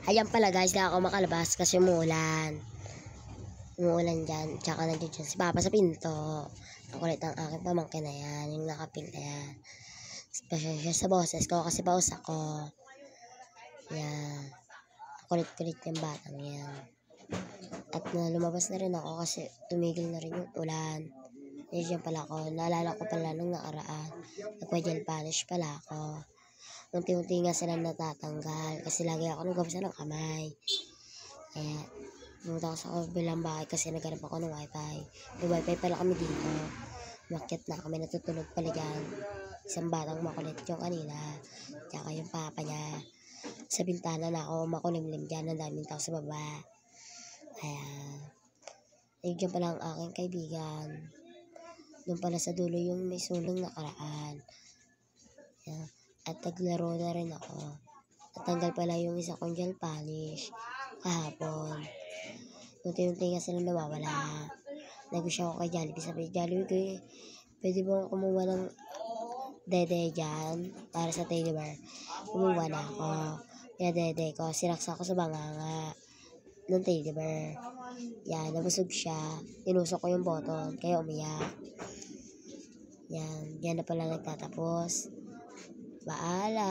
Ayan pala guys, di ako makalabas kasi umuulan. Umuulan dyan. Tsaka nandiyan dyan si Papa sa pinto. Ang kulit ng aking pamangkin na yan. Yung nakapink na yan. Special siya sa boses ko kasi paus ako. Yan. Kulit-kulit yung batang yan. At lumabas na rin ako kasi tumigil na rin yung ulan. Nandiyan pala ako. Naalala ko pala nung nakaraan. Nagpa-gel polish pala ako. Unti-unti nga sila natatanggal kasi lagi ako nagkabasa ng kamay. Kaya pumunta ako sa kabilang bahay kasi naghanap ako ng wifi. May wifi pala kami dito. Makyat na kami, natutulog pala dyan. Isang batang makulit yung kanina. Tsaka yung papa niya. Sa bintana na ako makulimlim dyan. Ang daming tao sa baba. Kaya nandiyan pala ang aking kaibigan. Doon pala sa dulo yung may sulong nakaraan. Kaya at naglaro na rin ako. At tanggal pala yung isa kong gel polish kahapon. Unti-unti nga sila nawawala. Nag-wish ako kay Jollibee. Sabi, Jollibee, pwede mo kumuha ng dede dyan para sa teddy bear. Kumuha na ako. Kaya dede ko, sinaksa ko sa banganga ng teddy bear. Yan, nabusog siya. Tinusok ko yung button, kaya umiyak. Yan, yan na pala nagtatapos. Paalam!